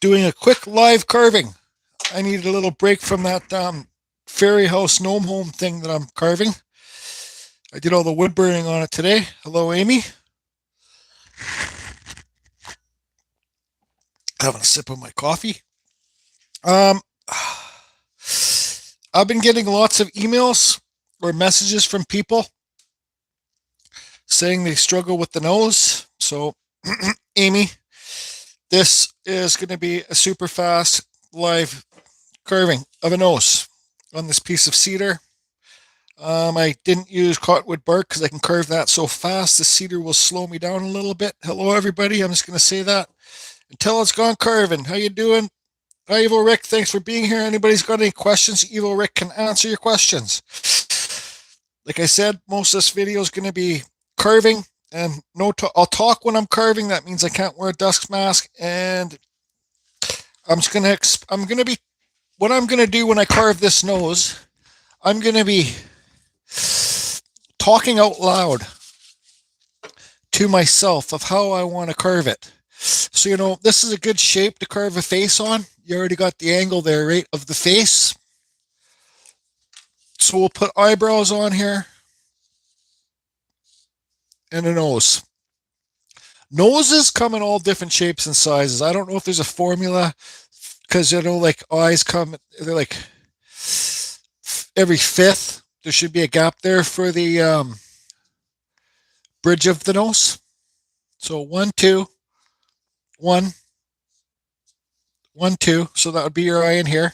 doing a quick live carving. I needed a little break from that fairy house gnome home thing that I'm carving. I did all the wood burning on it today. Hello, Amy. Having a sip of my coffee. I've been getting lots of emails or messages from people saying they struggle with the nose. So, Amy, this is going to be a super fast live carving of a nose on this piece of cedar. I didn't use cottonwood bark because I can carve that so fast. The cedar will slow me down a little bit. Hello, everybody. I'm just going to say that until it's gone carving. How you doing? Hi, Evil Rick. Thanks for being here. Anybody's got any questions? Evil Rick can answer your questions. Like I said, most of this video is going to be carving, and I'll talk when I'm carving. That means I can't wear a dust mask, and what I'm going to do when I carve this nose, I'm going to be talking out loud to myself of how I want to carve it. So, this is a good shape to carve a face on. You already got the angle there, right, of the face. So we'll put eyebrows on here and a nose. Noses come in all different shapes and sizes. I don't know if there's a formula because, like eyes come, they're like every fifth. There should be a gap there for the bridge of the nose. So 1, 2, 1, 1, 2. So that would be your eye in here.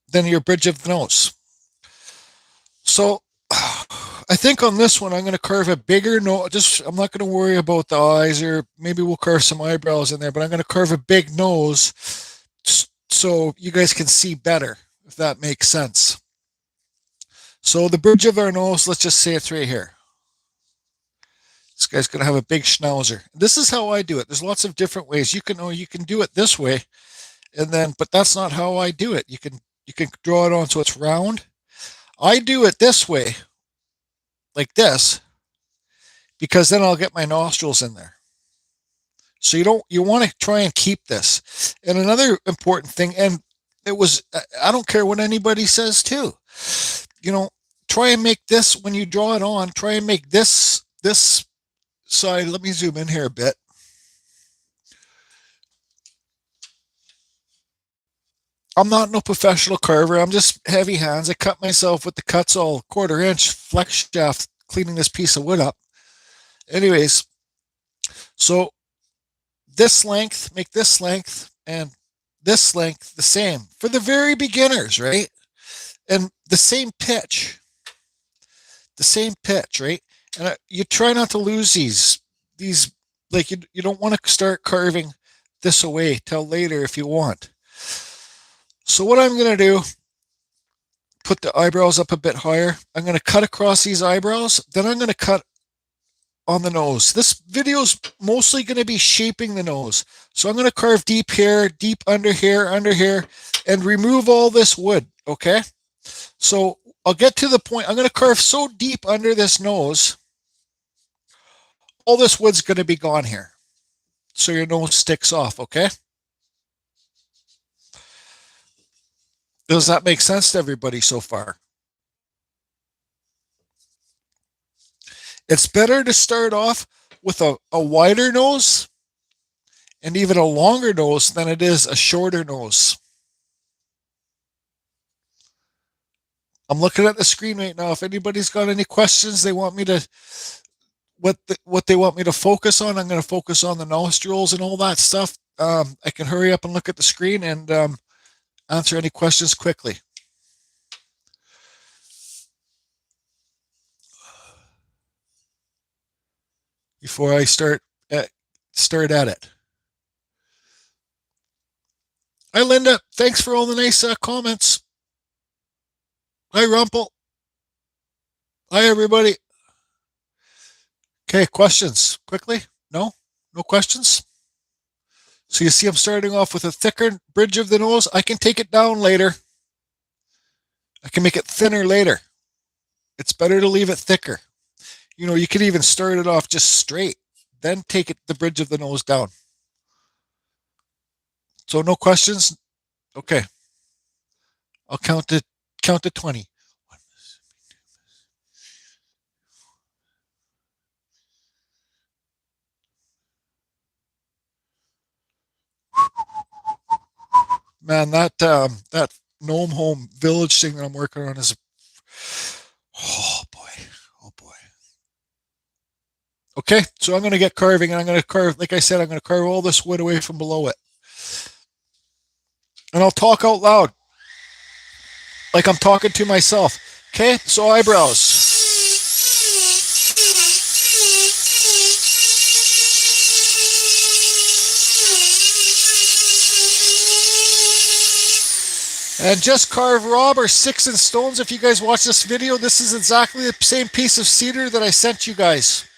Then your bridge of the nose. So I think on this one, I'm going to carve a bigger nose. I'm not going to worry about the eyes, or maybe we'll carve some eyebrows in there, but I'm going to carve a big nose so you guys can see better, if that makes sense. So the bridge of our nose, let's just say it's right here. This guy's going to have a big schnauzer. This is how I do it. There's lots of different ways. You can do it this way, but that's not how I do it. You can draw it on so it's round. I do it this way, like this, because then I'll get my nostrils in there. So you want to try and keep this. And another important thing, and I don't care what anybody says too, try and make this, when you draw it on, try and make this side. Let me zoom in here a bit. I'm not no professional carver. I'm just heavy hands. I cut myself with the Kutzall 1/4-inch flex shaft cleaning this piece of wood up. Anyways, so this length, make this length and this length the same for the very beginners, right? And the same pitch, right? And you try not to lose these, like you don't want to start carving this away till later if you want. So what I'm going to do, put the eyebrows up a bit higher. I'm going to cut across these eyebrows. Then I'm going to cut on the nose. This video is mostly going to be shaping the nose. So I'm going to carve deep here, deep under here, and remove all this wood, okay? So I'll get to the point. I'm going to carve so deep under this nose, all this wood's going to be gone here. So your nose sticks off, okay? Does that make sense to everybody so far? It's better to start off with a wider nose and even a longer nose than it is a shorter nose. I'm looking at the screen right now. If anybody's got any questions they want me to, what they want me to focus on, I'm going to focus on the nostrils and all that stuff. I can hurry up and look at the screen and answer any questions quickly. Before I start at it. Hi, Linda. Thanks for all the nice comments. Hi, Rumpel. Hi, everybody. Okay, questions quickly? No questions? So you see I'm starting off with a thicker bridge of the nose. I can take it down later. I can make it thinner later. It's better to leave it thicker. You could even start it off just straight, then take the bridge of the nose down. So no questions? Okay. I'll count to 20. Man, that gnome home village thing that I'm working on is, oh boy, oh boy. Okay, so I'm going to get carving, and I'm going to carve, like I said, I'm going to carve all this wood away from below it. And I'll talk out loud, like I'm talking to myself. Okay, so eyebrows. And just carve Rob or sticks and stones. If you guys watch this video, this is exactly the same piece of cedar that I sent you guys.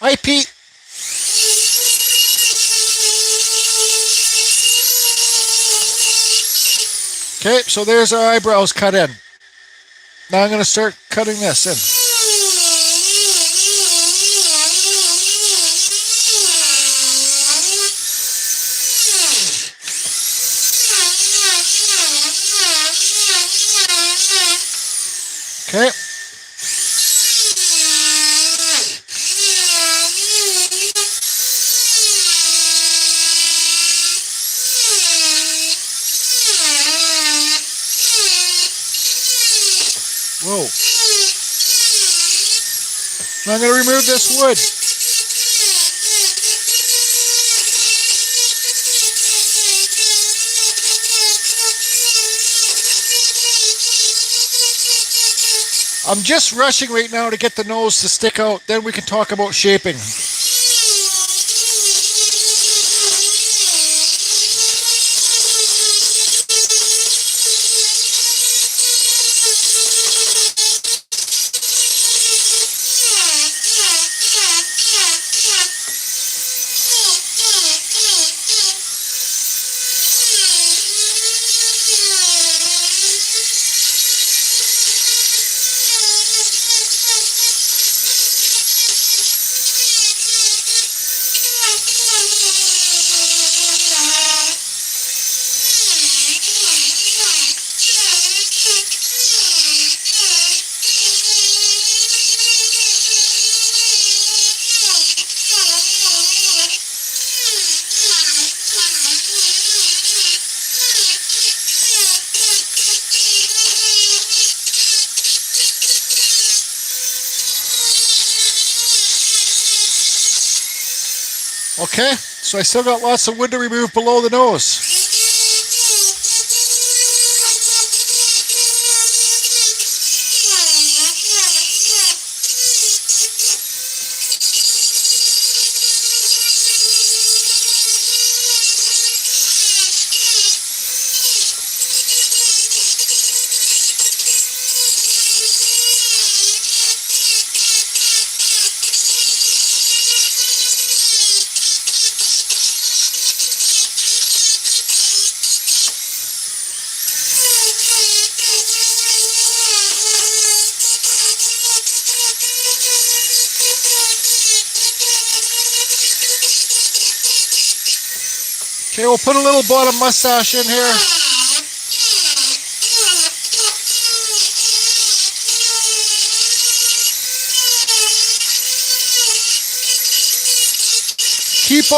Hi, Pete. Okay, so there's our eyebrows cut in. Now I'm going to start cutting this in. Okay. Whoa. Now I'm going to remove this wood. I'm just rushing right now to get the nose to stick out, then we can talk about shaping. Okay, so I still got lots of wood to remove below the nose. Okay, we'll put a little bottom mustache in here. Keep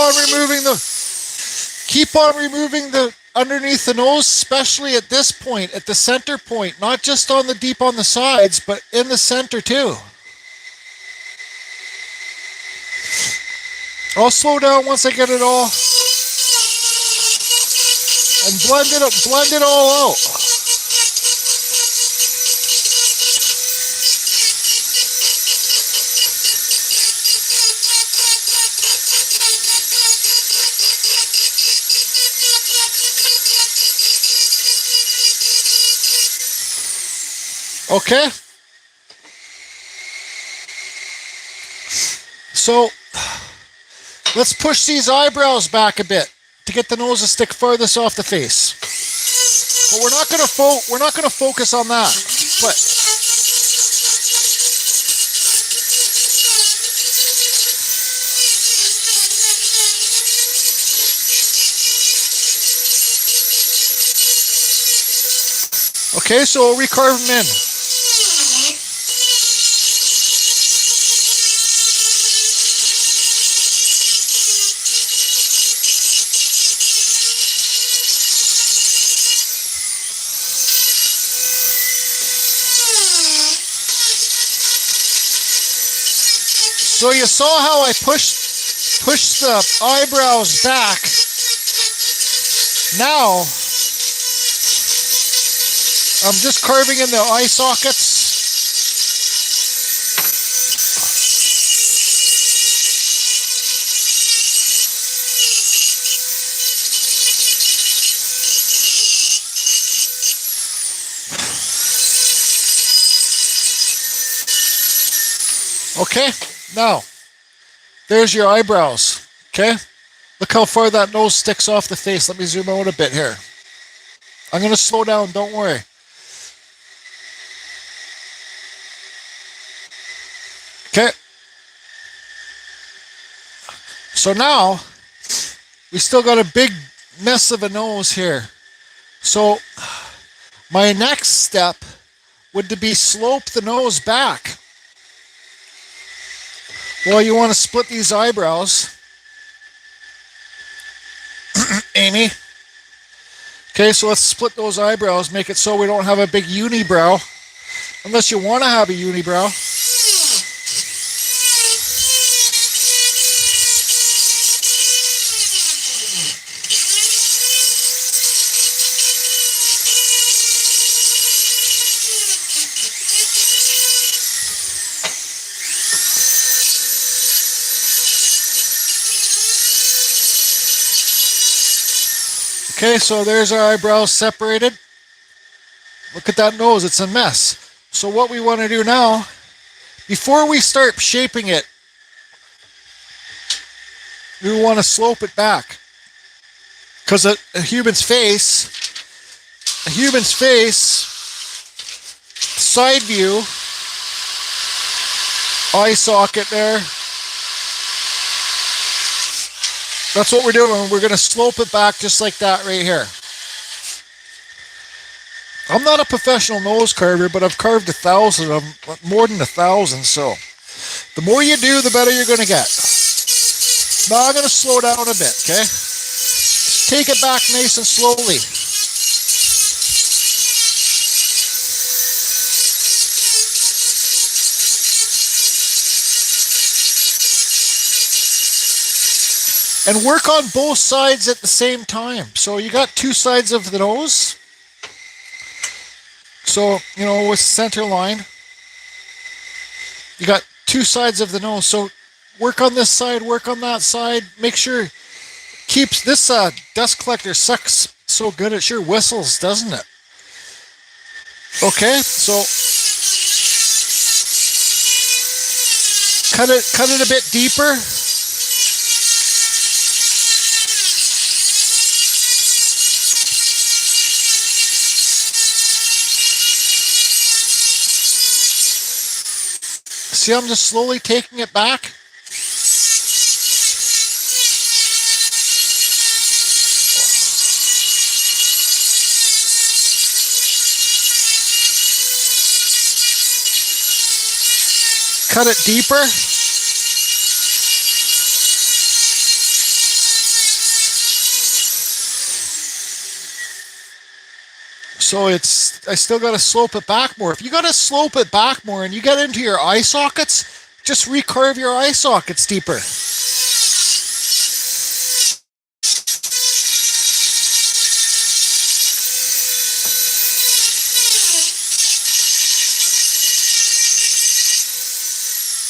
on removing the underneath the nose, especially at this point, at the center point, not just on the deep on the sides, but in the center too. I'll slow down once I get it all. And blend it all out. Okay. So let's push these eyebrows back a bit to get the nose to stick farthest off the face. But we're not going to focus on that. But Okay, so we'll recarve them in. So you saw how I pushed the eyebrows back. Now I'm just carving in the eye sockets. Okay, now there's your eyebrows. Okay, look how far that nose sticks off the face. Let me zoom out a bit here. I'm going to slow down, don't worry. Okay, so now we still got a big mess of a nose here. So my next step would to be slope the nose back. Well, you want to split these eyebrows, Amy. Okay, so let's split those eyebrows, make it so we don't have a big unibrow, unless you want to have a unibrow. Okay, so there's our eyebrows separated. Look at that nose, it's a mess. So what we want to do now, before we start shaping it, we want to slope it back. Because a human's face, side view, eye socket there. That's what we're doing. We're going to slope it back just like that right here. I'm not a professional nose carver, but I've carved 1,000 of them, more than 1,000. So the more you do, the better you're going to get. Now I'm going to slow down a bit, okay? Just take it back nice and slowly. And work on both sides at the same time. So you got two sides of the nose. So, you know, with center line, you got two sides of the nose. So work on this side, work on that side. Make sure keeps this dust collector sucks so good it sure whistles, doesn't it? Okay, so cut it a bit deeper. See, I'm just slowly taking it back. Cut it deeper. So I still got to slope it back more. If you got to slope it back more and you get into your eye sockets, just recurve your eye sockets deeper.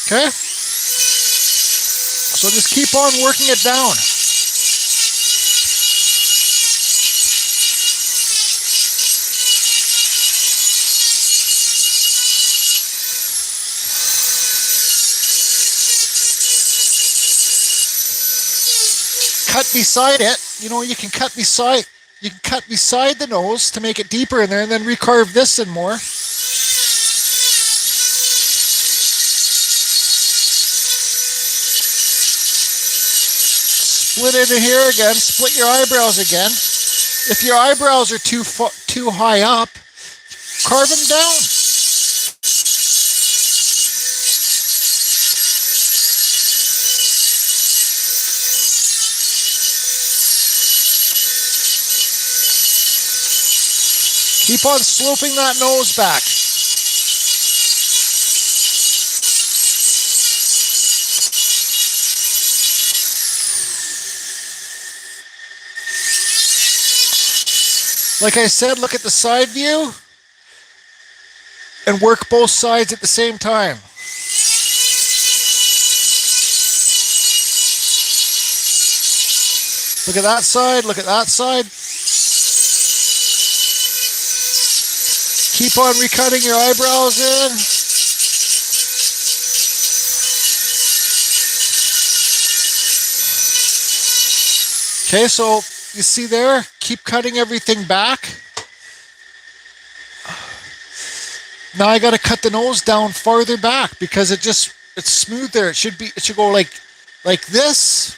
Okay? So just keep on working it down. Cut beside it. You know, you can cut beside the nose to make it deeper in there, and then recarve this in more. Split it in here again. Split your eyebrows again. If your eyebrows are too high up, carve them down. Keep on sloping that nose back. Like I said, look at the side view and work both sides at the same time. Look at that side, look at that side. Keep on recutting your eyebrows in. Okay, so you see there, keep cutting everything back. Now I got to cut the nose down farther back because it's smooth there. It should go like this.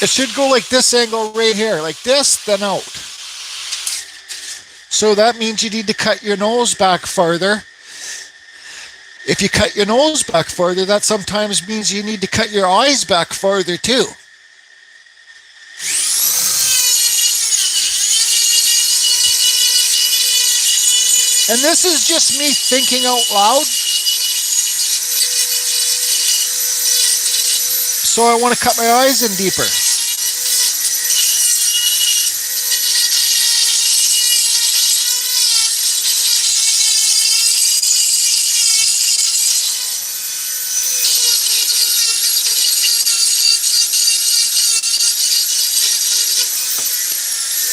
It should go like this angle right here, like this, then out. So that means you need to cut your nose back farther. If you cut your nose back farther, that sometimes means you need to cut your eyes back farther too. And this is just me thinking out loud. So I want to cut my eyes in deeper.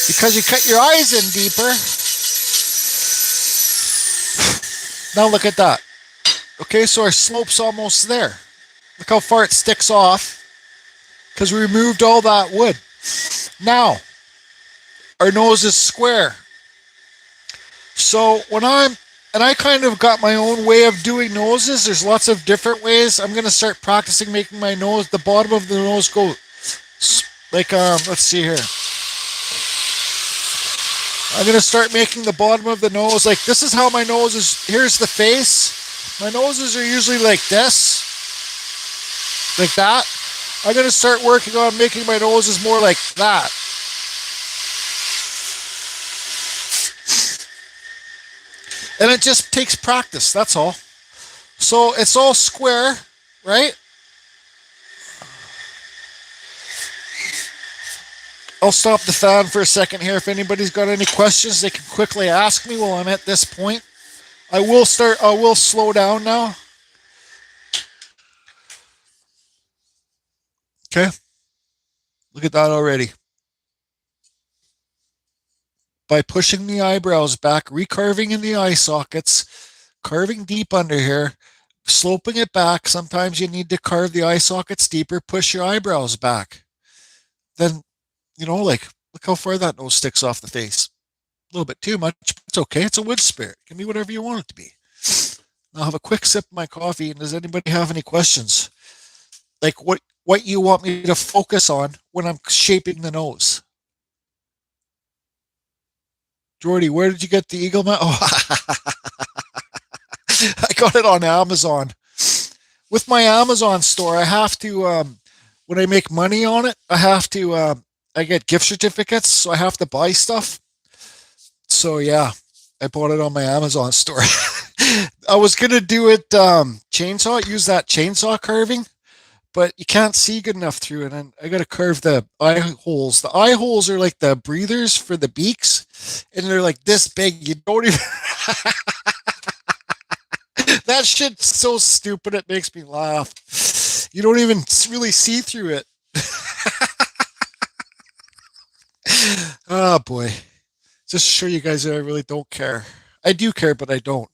Because you cut your eyes in deeper. Now look at that. Okay, so our slope's almost there. Look how far it sticks off because we removed all that wood. Now, our nose is square. So I kind of got my own way of doing noses. There's lots of different ways. I'm going to start practicing making my nose, the bottom of the nose go like, let's see here. I'm going to start making the bottom of the nose like this is how my nose is. Here's the face. My noses are usually like this. Like that. I'm going to start working on making my noses more like that. And it just takes practice, that's all. So it's all square, right? I'll stop the fan for a second here. If anybody's got any questions, they can quickly ask me while I'm at this point. I will slow down now. Okay. Look at that already. By pushing the eyebrows back, recarving in the eye sockets, carving deep under here, sloping it back. Sometimes you need to carve the eye sockets deeper, push your eyebrows back. Then, like, look how far that nose sticks off the face. A little bit too much, but it's okay. It's a wood spirit. It can be whatever you want it to be. I'll have a quick sip of my coffee. And does anybody have any questions? Like what you want me to focus on when I'm shaping the nose? Jordy, where did you get the eagle mount? Oh, I got it on Amazon. With my Amazon store, I have to, when I make money on it, I get gift certificates, so I have to buy stuff. So yeah, I bought it on my Amazon store. I was going to do it use that chainsaw carving, but you can't see good enough through it. And I got to carve the eye holes. The eye holes are like the breathers for the beaks, and they're like this big. You don't even... That shit's so stupid, it makes me laugh. You don't even really see through it. Oh boy. Just to show you guys that I really don't care. I do care, but I don't.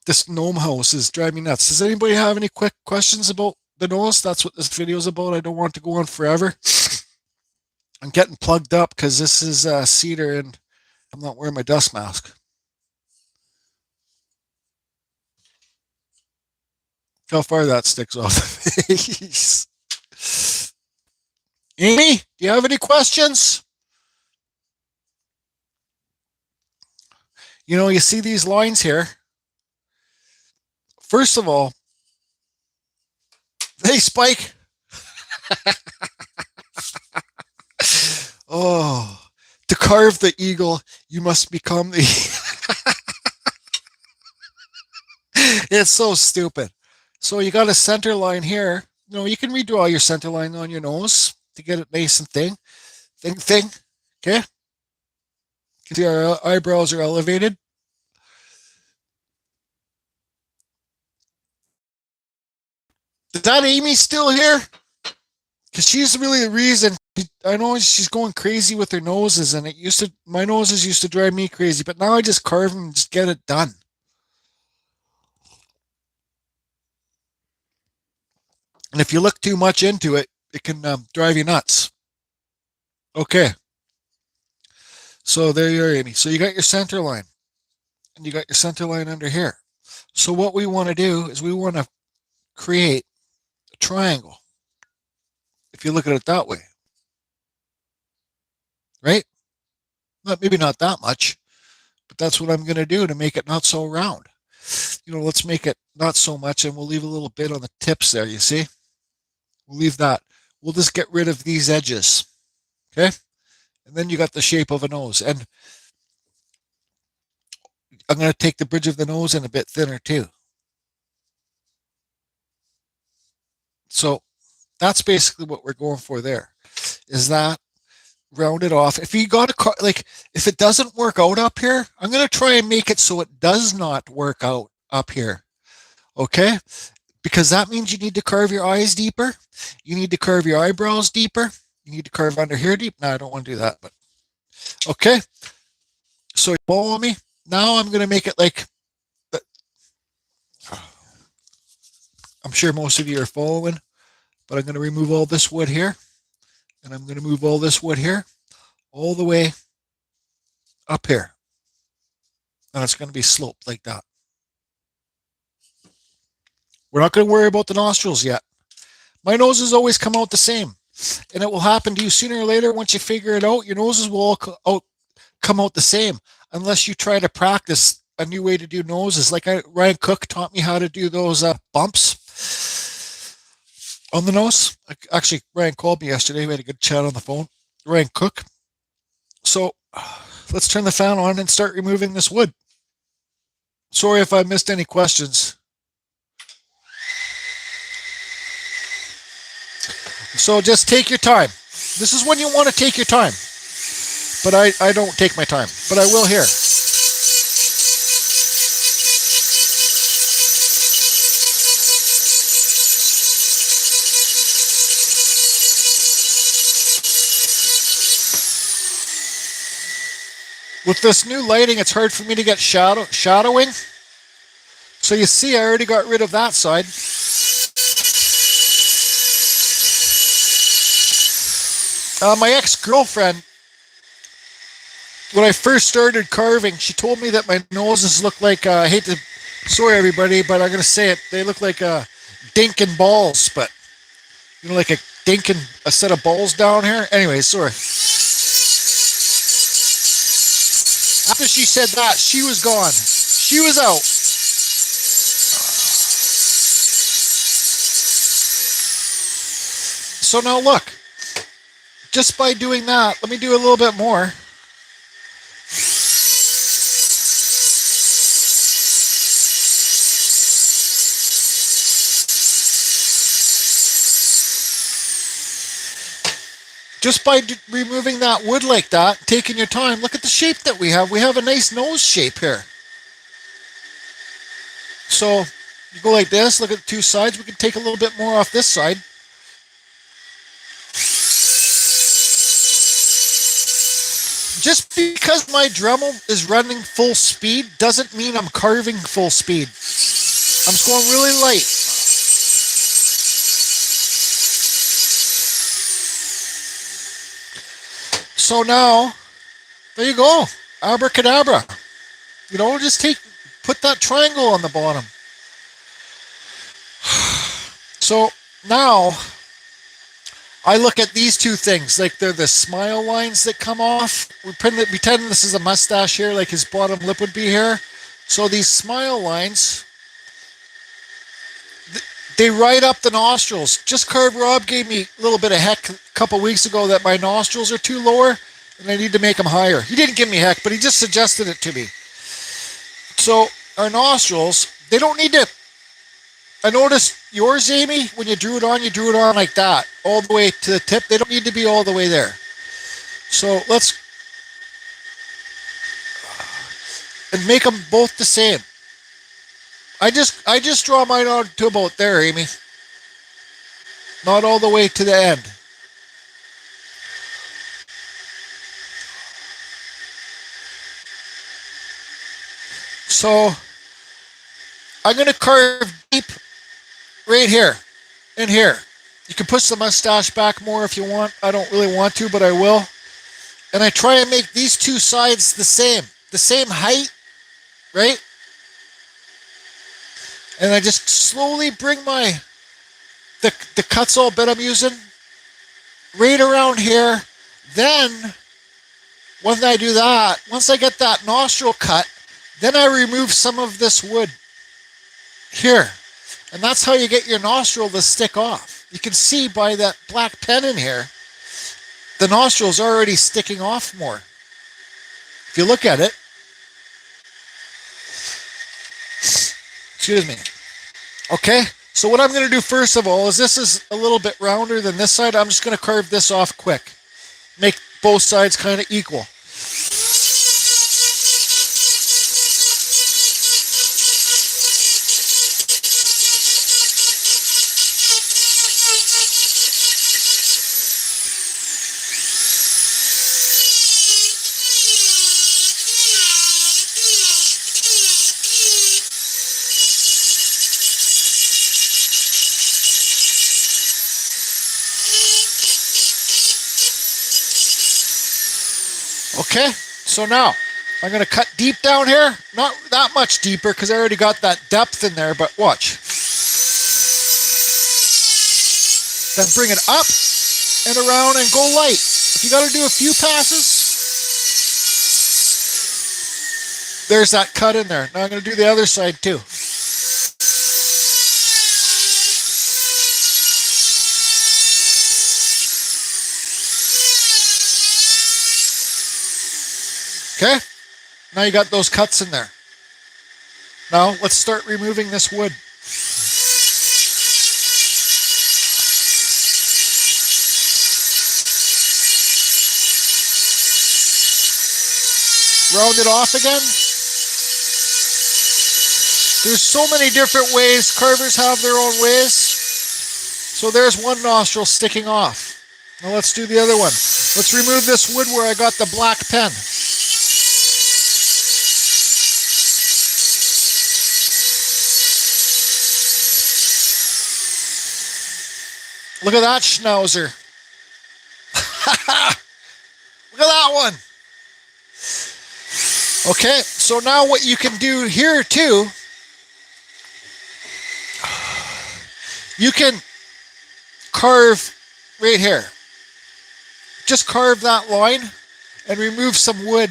This gnome house is driving me nuts. Does anybody have any quick questions about the nose? That's what this video is about. I don't want it to go on forever. I'm getting plugged up because this is cedar and I'm not wearing my dust mask. How far that sticks off the face. Amy, do you have any questions? You see these lines here. First of all, hey, Spike. Oh, to carve the eagle, you must become the. It's so stupid. So you got a center line here. You can redraw your center line on your nose to get it nice and thin. Okay. You can see our eyebrows are elevated. Is that Amy still here? Because she's really the reason. I know she's going crazy with her noses, and my noses used to drive me crazy, but now I just carve them and just get it done. And if you look too much into it, it can drive you nuts. Okay. So there you are, Amy. So you got your center line, and you got your center line under here. So what we want to do is we want to create a triangle. If you look at it that way, right? Maybe not that much, but that's what I'm going to do to make it not so round. Let's make it not so much, and we'll leave a little bit on the tips there, you see? We'll leave that. We'll just get rid of these edges, okay? And then you got the shape of a nose. And I'm going to take the bridge of the nose in a bit thinner too. So that's basically what we're going for there, is that round it off. If you got if it doesn't work out up here, I'm going to try and make it so it does not work out up here. Okay? Because that means you need to carve your eyes deeper. You need to carve your eyebrows deeper. You need to carve under here deep. No, I don't want to do that, but okay. So you follow me? Now I'm going to make it like, I'm sure most of you are following, but I'm going to remove all this wood here, and I'm going to move all this wood here, all the way up here. And it's going to be sloped like that. We're not going to worry about the nostrils yet. My noses always come out the same, and it will happen to you sooner or later. Once you figure it out, your noses will all come out the same, unless you try to practice a new way to do noses. Like Ryan Cook taught me how to do those bumps on the nose. Actually, Ryan called me yesterday. We had a good chat on the phone. Ryan Cook. So let's turn the fan on and start removing this wood. Sorry if I missed any questions. So just take your time. This is when you want to take your time. But I don't take my time. But I will here. With this new lighting, it's hard for me to get shadowing. So you see, I already got rid of that side. My ex-girlfriend, when I first started carving, she told me that my noses look like, I hate to, sorry everybody, but I'm going to say it, they look like dinking balls, but, like a dinking, a set of balls down here. Anyway, sorry. After she said that, she was gone. She was out. So now look, just by doing that, let me do a little bit more. Just by removing that wood like that, taking your time, look at the shape that we have. We have a nice nose shape here. So you go like this, look at the two sides. We can take a little bit more off this side. Just because my Dremel is running full speed doesn't mean I'm carving full speed. I'm just going really light. So now, there you go. Abracadabra. Just put that triangle on the bottom. So now, I look at these two things like they're the smile lines that come off. We pretend this is a mustache here, like his bottom lip would be here. So these smile lines, they ride up the nostrils. Just Carve Rob gave me a little bit of heck a couple weeks ago that my nostrils are too lower and I need to make them higher. He didn't give me heck, but he just suggested it to me. So our nostrils, they don't need to. I noticed yours, Amy, when you drew it on like that, all the way to the tip. They don't need to be all the way there. So let's, and make them both the same. I just draw mine on to about there, Amy. Not all the way to the end. So I'm going to carve deep right here and here. You can push the mustache back more if you want. I don't really want to, but I will. And I try and make these two sides the same height, right? And I just slowly bring the Kutzall bit I'm using right around here. Then, once I do that, once I get that nostril cut, then I remove some of this wood here. And that's how you get your nostril to stick off. You can see by that black pen in here, the nostril's already sticking off more. If you look at it, excuse me. Okay, so what I'm going to do first of all is this is a little bit rounder than this side. I'm just going to carve this off quick. Make both sides kind of equal. Okay, so now I'm going to cut deep down here. Not that much deeper because I already got that depth in there, but watch. Then bring it up and around and go light. If you got to do a few passes, there's that cut in there. Now I'm going to do the other side too. Okay, now you got those cuts in there. Now let's start removing this wood. Round it off again. There's so many different ways. Carvers have their own ways. So there's one nostril sticking off. Now let's do the other one. Let's remove this wood where I got the black pen. Look at that schnauzer. Look at that one. Okay, so now what you can do here too, you can carve right here. Just carve that line and remove some wood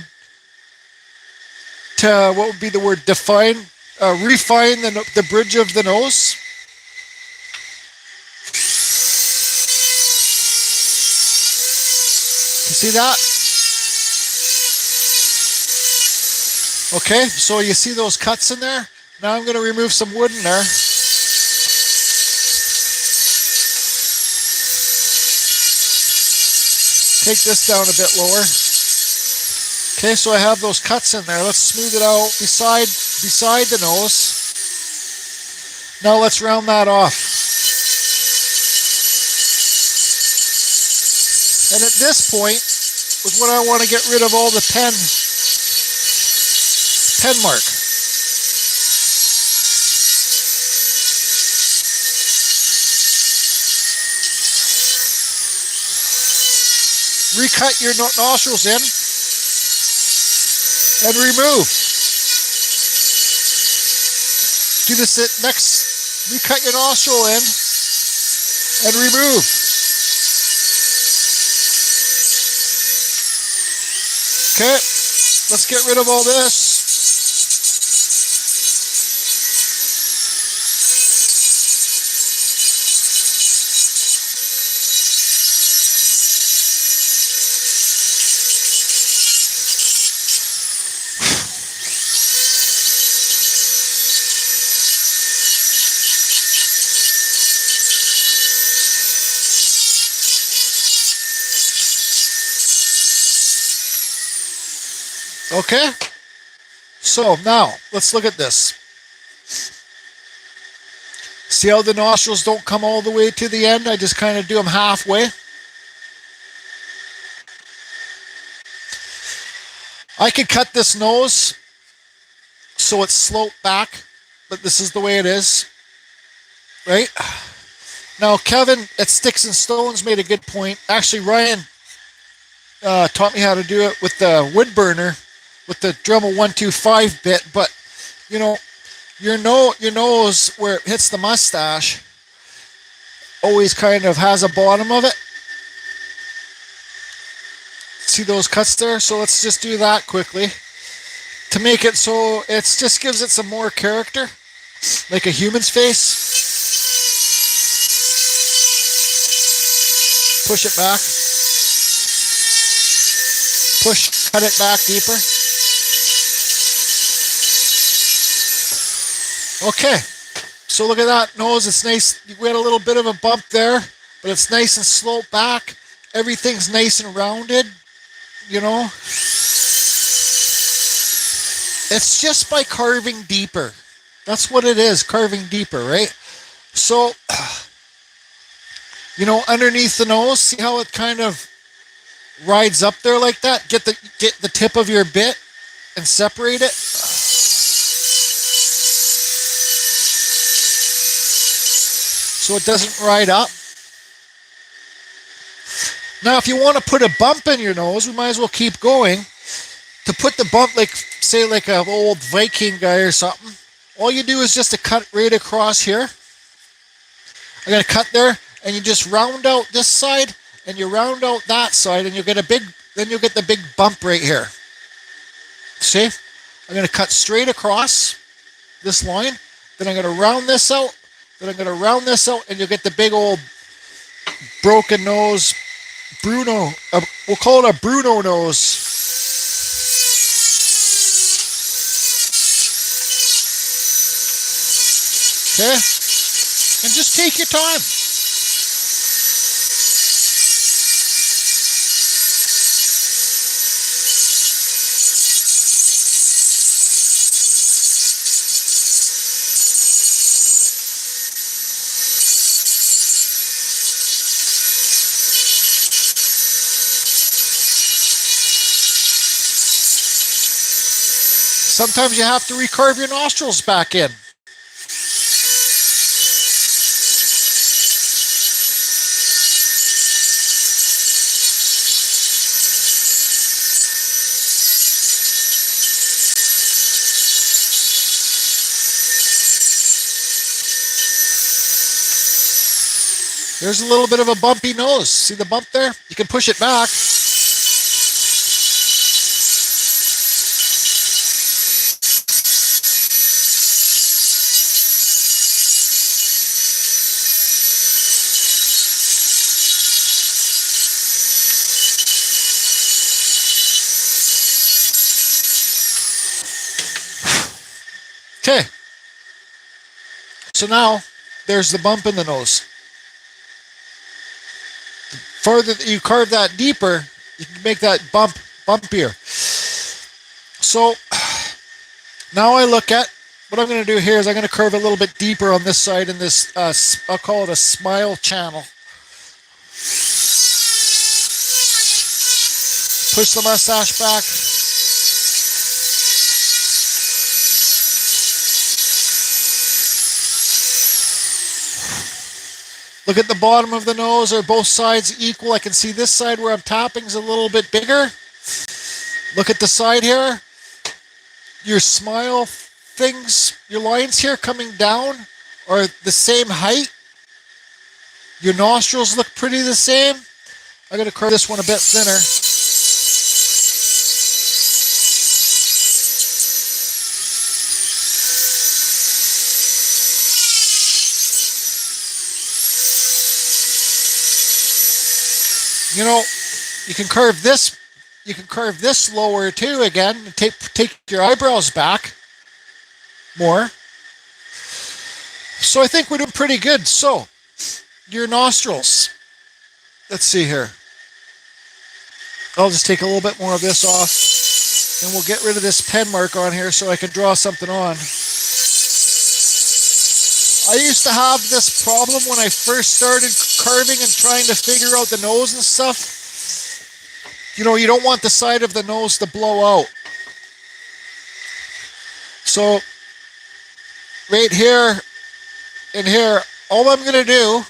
to, what would be the word, refine the bridge of the nose. You see that? Okay, so you see those cuts in there? Now I'm going to remove some wood in there. Take this down a bit lower. Okay, so I have those cuts in there. Let's smooth it out beside the nose. Now let's round that off. And at this point is when I want to get rid of all the pen mark. Recut your nostrils in and remove. Do this next, recut your nostril in and remove. Okay, let's get rid of all this. Okay, so now let's look at this. See how the nostrils don't come all the way to the end? I just kind of do them halfway. I could cut this nose so it's sloped back, but this is the way it is, right? Now, Kevin at Sticks and Stones made a good point. Actually, Ryan taught me how to do it with the wood burner, with the Dremel 125 bit, but you know, your nose where it hits the mustache always kind of has a bottom of it. See those cuts there? So let's just do that quickly to make it so it just gives it some more character, like a human's face. Push it back. Push, cut it back deeper. Okay, so look at that nose. It's nice. We had a little bit of a bump there, but it's nice and sloped back. Everything's nice and rounded, you know. It's just by carving deeper. That's what it is, carving deeper, right? So, you know, underneath the nose, see how it kind of rides up there like that? Get the tip of your bit and separate it. So it doesn't ride up. Now, if you want to put a bump in your nose, we might as well keep going. To put the bump, like, say, like an old Viking guy or something, all you do is just to cut right across here. I'm going to cut there, and you just round out this side, and you round out that side, and you'll get then you'll get the big bump right here. See? I'm going to cut straight across this line, then I'm going to round this out, then I'm going to round this out, and you'll get the big old broken nose, Bruno, we'll call it a Bruno nose. Okay? And just take your time. Sometimes you have to recarve your nostrils back in. There's a little bit of a bumpy nose. See the bump there? You can push it back. Okay. So now there's the bump in the nose. The further that you carve that deeper, you can make that bump bumpier. So now I look at what I'm going to do here is I'm going to curve a little bit deeper on this side in this, I'll call it a smile channel. Push the mustache back. Look at the bottom of the nose. Are both sides equal? I can see this side where I'm tapping is a little bit bigger. Look at the side here. Your smile things, your lines here coming down are the same height. Your nostrils look pretty the same. I'm going to curve this one a bit thinner. You know, you can curve this. You can curve this lower too. Again, and take your eyebrows back more. So I think we're doing pretty good. So your nostrils. Let's see here. I'll just take a little bit more of this off, and we'll get rid of this pen mark on here so I can draw something on. I used to have this problem when I first started carving and trying to figure out the nose and stuff. You know, you don't want the side of the nose to blow out. So right here and here, all I'm going to do,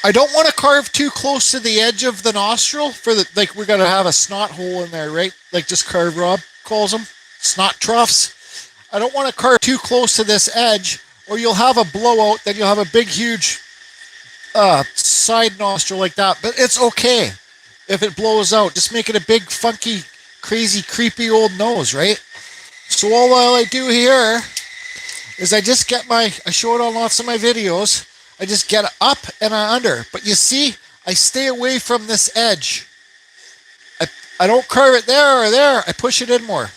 I don't want to carve too close to the edge of the nostril for the, like we're going to have a snot hole in there, right? Like just Carve Rob calls them, snot troughs. I don't want to carve too close to this edge or you'll have a blowout, then you'll have a big, huge side nostril like that. But it's okay if it blows out. Just make it a big, funky, crazy, creepy old nose, right? So all I do here is I just get I show it on lots of my videos, I just get it up and under. But you see, I stay away from this edge. I don't carve it there or there, I push it in more.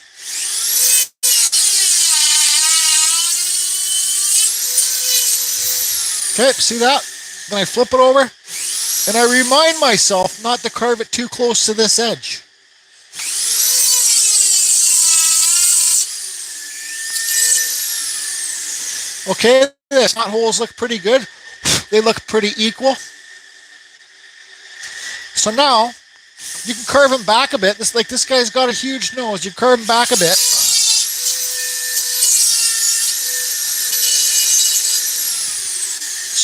Okay, see that? Then I flip it over, and I remind myself not to carve it too close to this edge. Okay, the snot holes look pretty good. They look pretty equal. So now, you can curve him back a bit. This guy's got a huge nose. You curve him back a bit.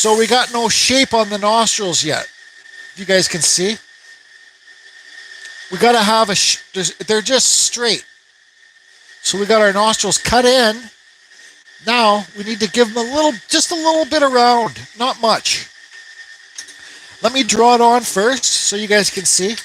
So we got no shape on the nostrils yet. You guys can see. We got to have they're just straight. So we got our nostrils cut in. Now we need to give them just a little bit around, not much. Let me draw it on first so you guys can see.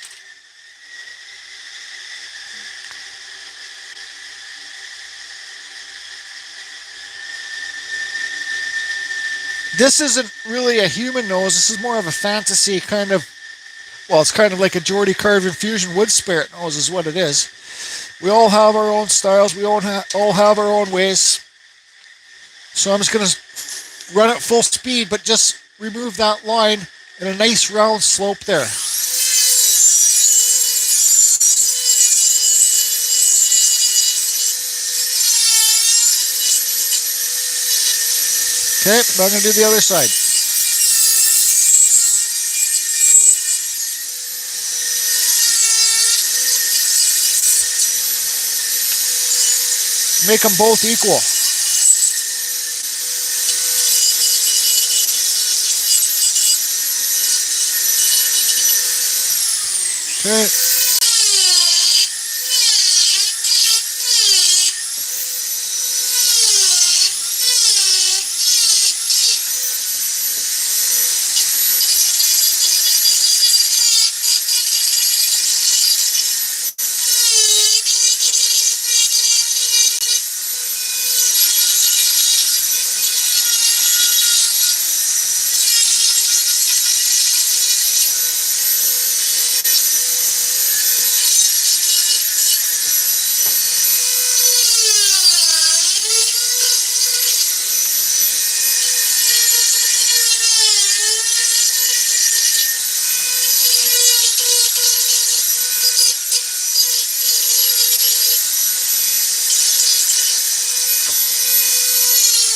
This isn't really a human nose. This is more of a fantasy kind of, well, it's kind of like a Geordie Carve Infusion wood spirit nose is what it is. We all have our own styles. We all have our own ways. So I'm just going to run at full speed, but just remove that line and a nice round slope there. Okay, now I'm going to do the other side. Make them both equal. Okay.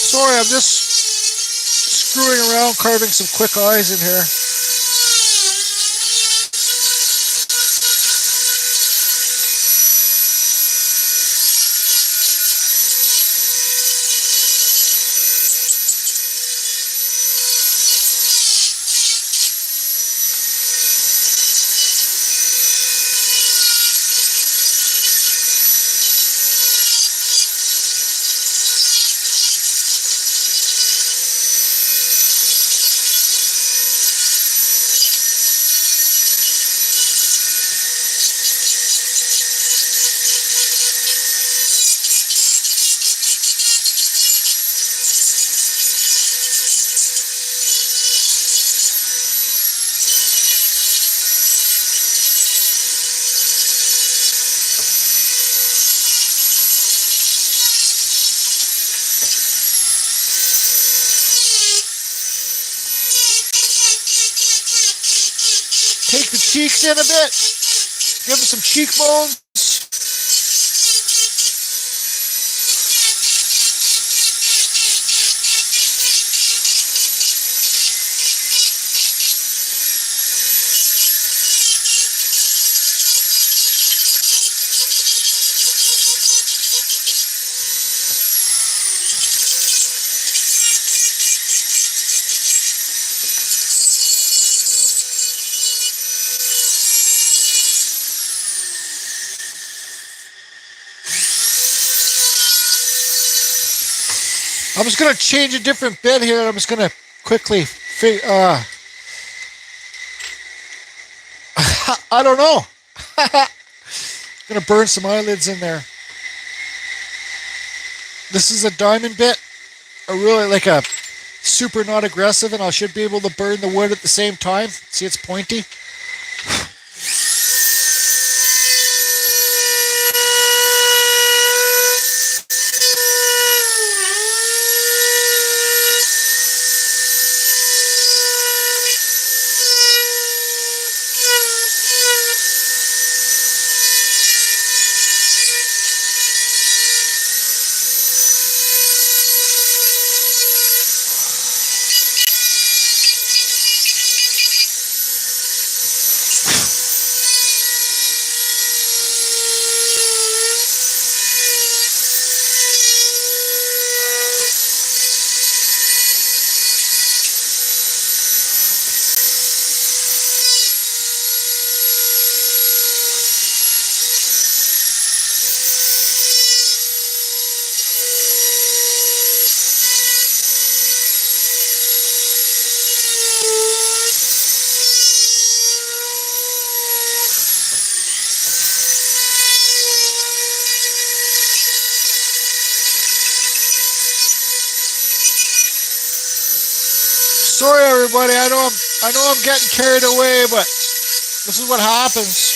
Sorry, I'm just screwing around, carving some quick eyes in here. cheeks in a bit. Give them some cheekbones. I'm just going to change a different bit here. I'm just going to quickly I don't know. Going to burn some eyelids in there. This is a diamond bit. A really like a super not aggressive, and I should be able to burn the wood at the same time. See, it's pointy. Sorry, everybody. I know I'm getting carried away, but this is what happens.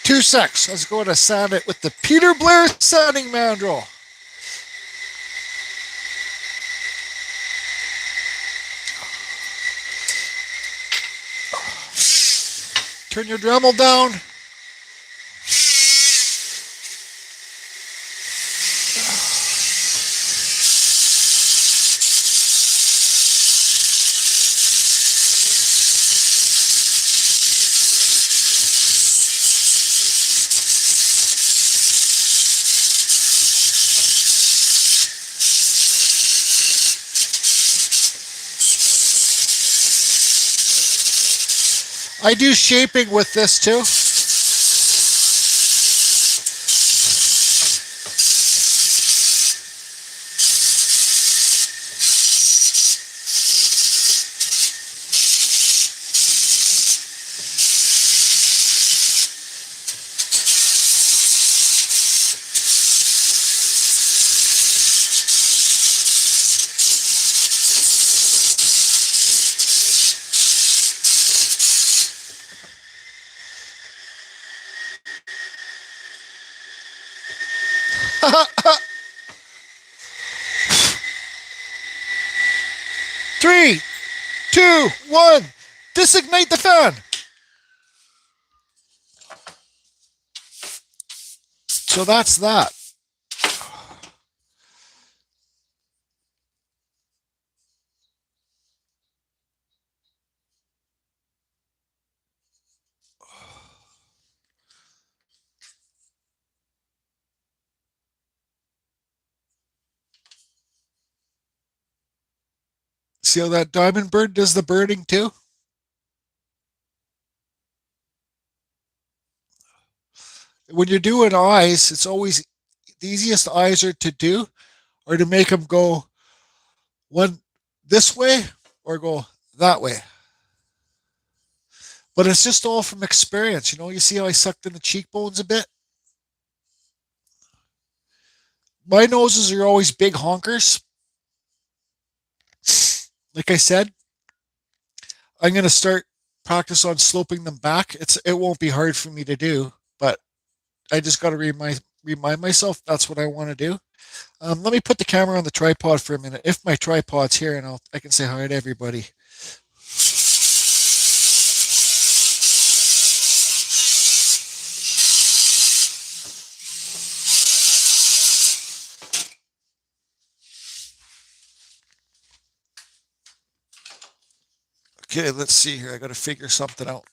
Two secs. Let's go to sand it with the Peterblair sanding mandrel. Turn your Dremel down. I do shaping with this too. Three, two, one. Designate the fan. So that's that. See how that diamond bird does the birding too? When you're doing eyes, it's always the easiest eyes are to do or to make them go one this way or go that way. But it's just all from experience. You see how I sucked in the cheekbones a bit? My noses are always big honkers. Like I said, I'm going to start practice on sloping them back. It won't be hard for me to do, but I just got to remind myself that's what I want to do. Let me put the camera on the tripod for a minute. If my tripod's here, and I can say hi to everybody. Okay, let's see here. I got to figure something out.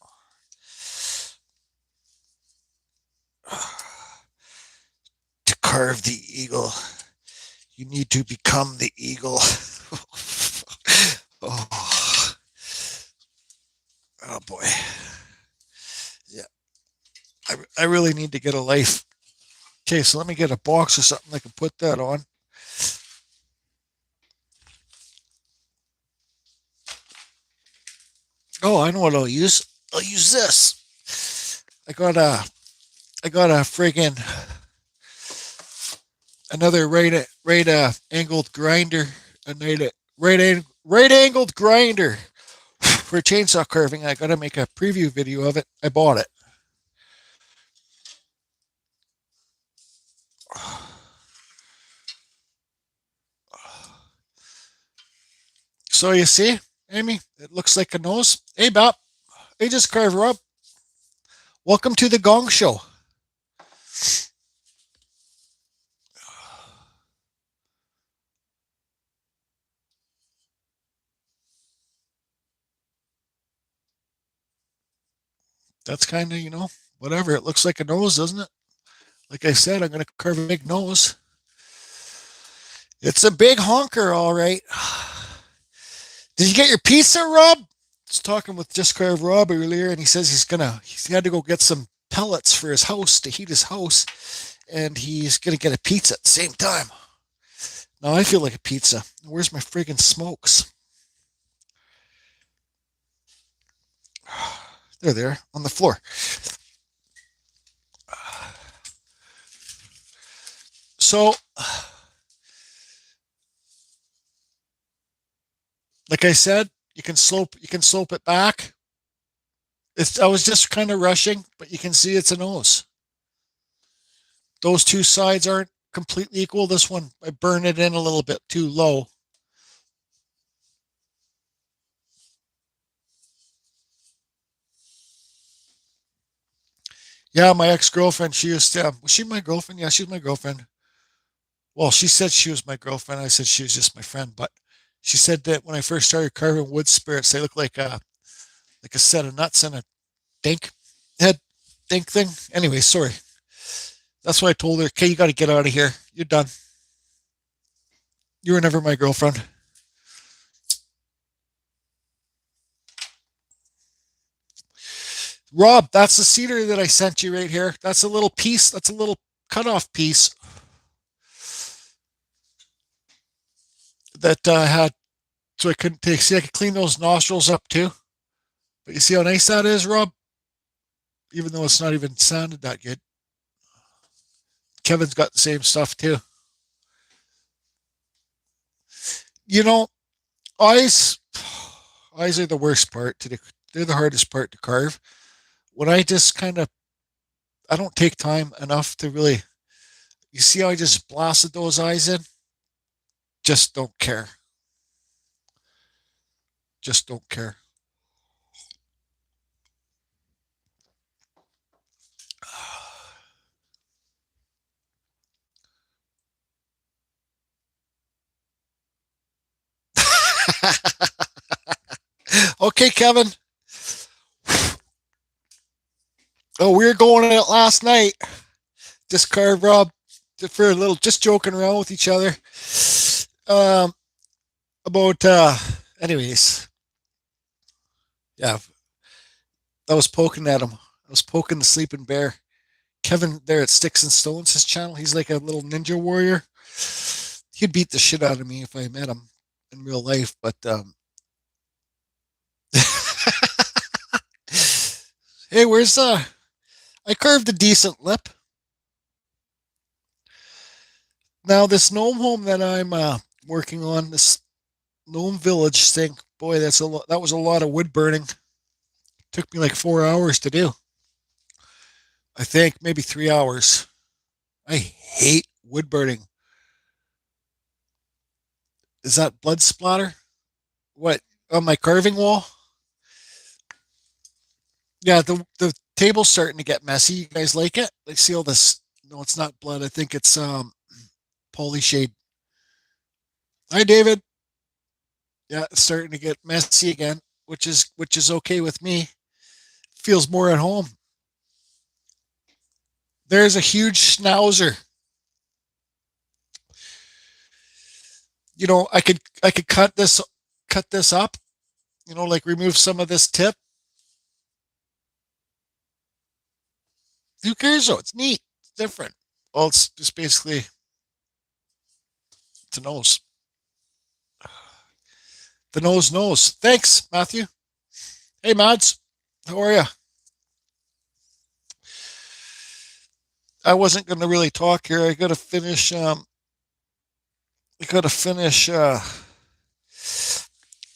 To carve the eagle, you need to become the eagle. Oh. Oh boy. Yeah. I really need to get a life. Okay, so let me get a box or something I can put that on. Oh, I know what I'll use. I'll use this. I got a friggin' another right angled grinder, right angled grinder for chainsaw carving. I got to make a preview video of it. I bought it. So you see, Amy, it looks like a nose. Hey, Bop. Hey, just carve her up. Welcome to the Gong Show. That's kind of, whatever. It looks like a nose, doesn't it? Like I said, I'm going to carve a big nose. It's a big honker, all right. Did you get your pizza, Rob? I was talking with Just Carve Rob earlier, and he says he had to go get some pellets for his house to heat his house, and he's gonna get a pizza at the same time. Now I feel like a pizza. Where's my friggin' smokes? They're there on the floor. So, like I said, you can slope it back. I was just kind of rushing, but you can see it's a nose. Those two sides aren't completely equal. This one, I burn it in a little bit too low. Yeah, my ex-girlfriend, was she my girlfriend? Yeah, she's my girlfriend. Well, she said she was my girlfriend. I said she was just my friend, but she said that when I first started carving wood spirits, they look like a set of nuts and a dink head dink thing. Anyway, sorry. That's why I told her, okay, you got to get out of here. You're done. You were never my girlfriend. Rob, that's the cedar that I sent you right here. That's a little piece. That's a little cutoff piece that I had, so I couldn't take. See, I could clean those nostrils up too. But you see how nice that is, Rob? Even though it's not even sounded that good. Kevin's got the same stuff too. You know, eyes are the worst part they're the hardest part to carve. When I just kind of I don't take time enough to really You see how I just blasted those eyes in? Just don't care. Just don't care. Okay, Kevin. Oh, we were going at it last night. Just carved Rob for a little, just joking around with each other. Um, about, anyways, yeah, I was poking at him. I was poking the sleeping bear. Kevin there at Sticks and Stones, his channel. He's like a little ninja warrior. He'd beat the shit out of me if I met him in real life, but hey, where's I carved a decent lip. Now this gnome home that I'm working on, this gnome village thing, boy, that's a lot. That was a lot of wood burning. Took me like 4 hours to do. I think maybe 3 hours. I hate wood burning. Is that blood splatter? What on my carving wall? Yeah, the table's starting to get messy. You guys like it? Like see all this? No, it's not blood. I think it's poly shade. Hi, David. Yeah, it's starting to get messy again, which is okay with me. Feels more at home. There's a huge schnauzer. I could cut this up. Like remove some of this tip. Who cares though? It's neat. It's different. Well, it's just basically it's a nose. The nose knows. Thanks, Matthew. Hey, Mads. How are you? I wasn't going to really talk here. I got to finish. I got to finish.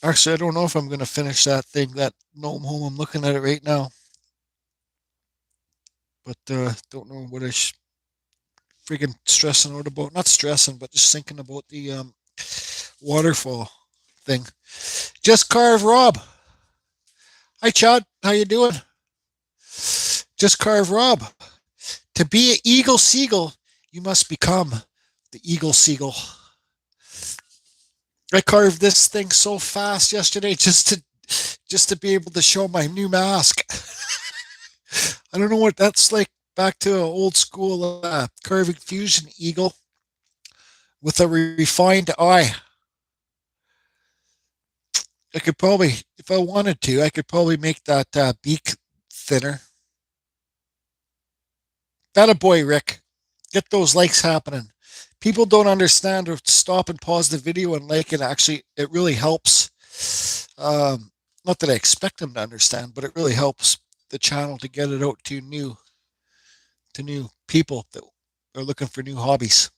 Actually, I don't know if I'm going to finish that thing, that gnome home. I'm looking at it right now, but don't know what I freaking stressing out about. Not stressing, but just thinking about the waterfall thing. Just carve Rob. Hi, Chad. How you doing? Just carve Rob. To be an eagle seagull, you must become the eagle seagull. I carved this thing so fast yesterday just to be able to show my new mask. I don't know what that's like. Back to an old school carving fusion eagle with a refined eye. I could probably, if I wanted to, I could probably make that beak thinner. That a boy, Rick. Get those likes happening. People don't understand or stop and pause the video and like it. Actually, it really helps. Not that I expect them to understand, but it really helps the channel to get it out to new people that are looking for new hobbies.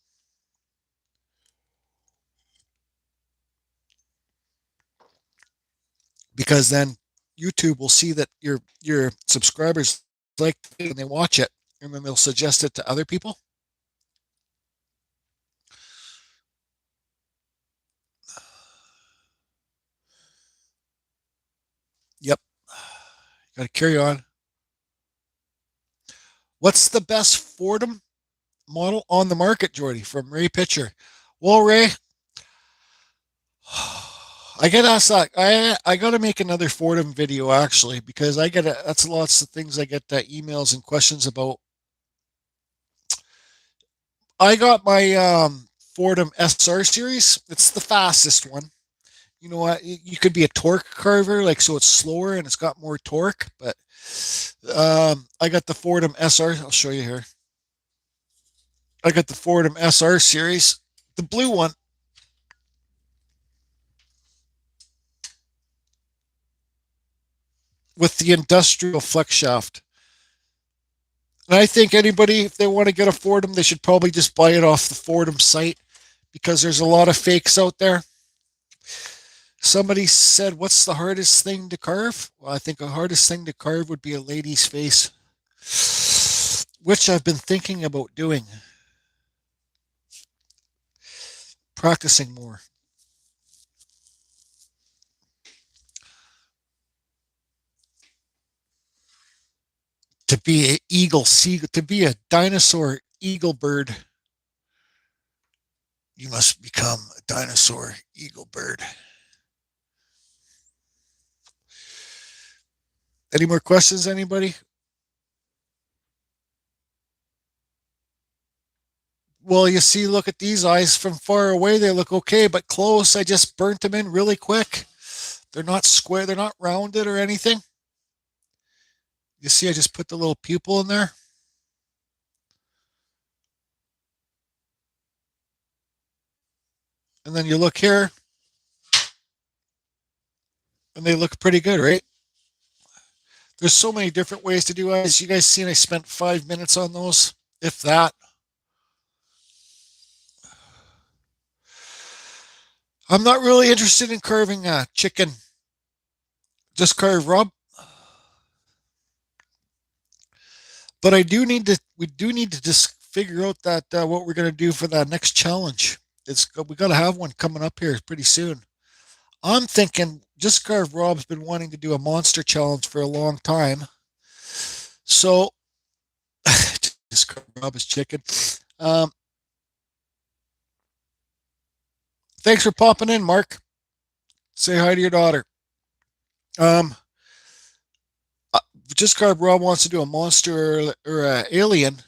Because then YouTube will see that your subscribers like it and they watch it, and then they'll suggest it to other people. Yep. Got to carry on. What's the best Fordham model on the market, Jordy? From Ray Pitcher. Well, Ray, I get asked that. I got to make another Fordham video actually because that's lots of things I get emails and questions about. I got my Fordham SR series. It's the fastest one. You know what? You could be a torque carver, like so it's slower and it's got more torque. But I got the Fordham SR. I'll show you here. I got the Fordham SR series, the blue one. With the industrial flex shaft. And I think anybody, if they want to get a Fordham, they should probably just buy it off the Fordham site because there's a lot of fakes out there. Somebody said, what's the hardest thing to carve? Well, I think the hardest thing to carve would be a lady's face, which I've been thinking about doing. practicing more. To be an eagle seagull, to be a dinosaur eagle bird, you must become a dinosaur eagle bird. Any more questions, anybody? Well, you see, look at these eyes from far away. They look okay, but close, I just burnt them in really quick. They're not square. They're not rounded or anything. You see, I just put the little pupil in there. And then you look here, and they look pretty good, right? There's so many different ways to do eyes. You guys seen I spent 5 minutes on those, if that. I'm not really interested in carving a chicken. Just carve rub. But we do need to just figure out that what we're going to do for that next challenge. We got to have one coming up here pretty soon. I'm thinking Just Carve Rob's been wanting to do a monster challenge for a long time. So, Just Carve Rob is chicken. Thanks for popping in, Mark. Say hi to your daughter. Um, Just Carve Rob wants to do a monster or an alien.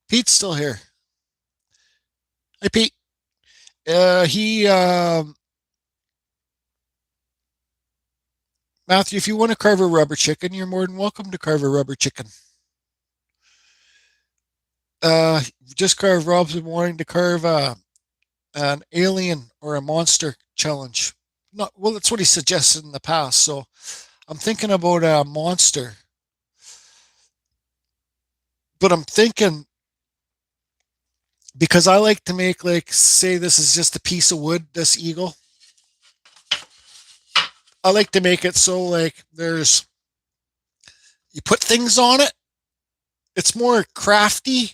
Pete's still here. Hi, Pete. He Matthew, if you want to carve a rubber chicken, you're more than welcome to carve a rubber chicken. Just Carve Rob's been wanting to carve an alien or a monster challenge. Not well, that's what he suggested in the past. So I'm thinking about a monster, but I'm thinking because I like to make, like, say this is just a piece of wood, this eagle. I like to make it so, like, you put things on it. It's more crafty.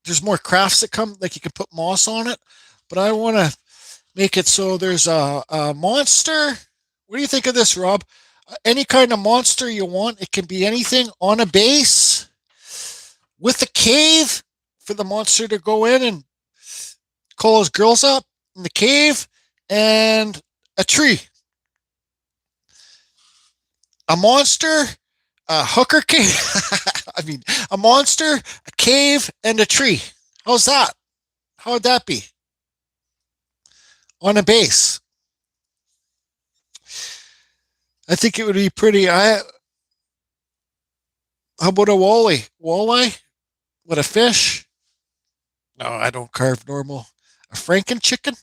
There's more crafts that come, like you can put moss on it. But I want to make it so there's a monster. What do you think of this, Rob? Any kind of monster you want. It can be anything on a base with a cave for the monster to go in and call his girls up in the cave, and a tree. A monster, a hooker cave. I mean, a monster, a cave, and a tree. How's that? How would that be? On a base. I think it would be pretty. How about a walleye with a fish? No, I don't carve normal. A Franken chicken?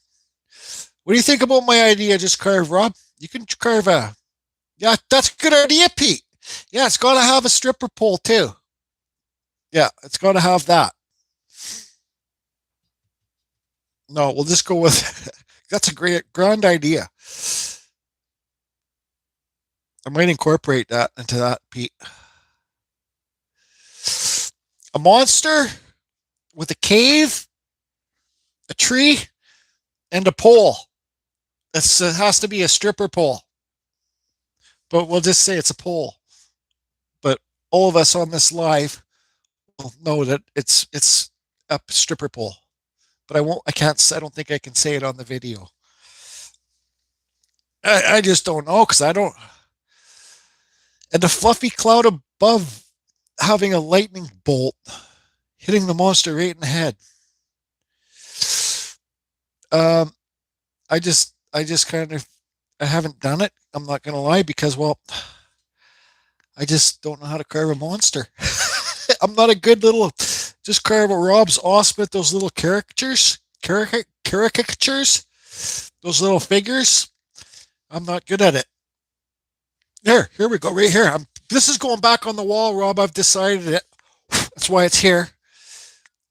What do you think about my idea? Just carve, Rob. You can carve a. Yeah, that's a good idea, Pete. Yeah, it's got to have a stripper pole too. Yeah, it's got to have that. No, we'll just go with. That's a great, grand idea. I might incorporate that into that, Pete. A monster with a cave, a tree, and a pole. It has to be a stripper pole. But we'll just say it's a pole. But all of us on this live will know that it's a stripper pole. But I don't think I can say it on the video. I just don't know because I don't. And the fluffy cloud above having a lightning bolt hitting the monster right in the head. I just kind of, I haven't done it. I'm not going to lie because, well, I just don't know how to carve a monster. I'm not a good little, just carve a Rob's Osmith, those little caricatures, those little figures. I'm not good at it. Here we go, right here. This is going back on the wall, Rob. I've decided it. That's why it's here.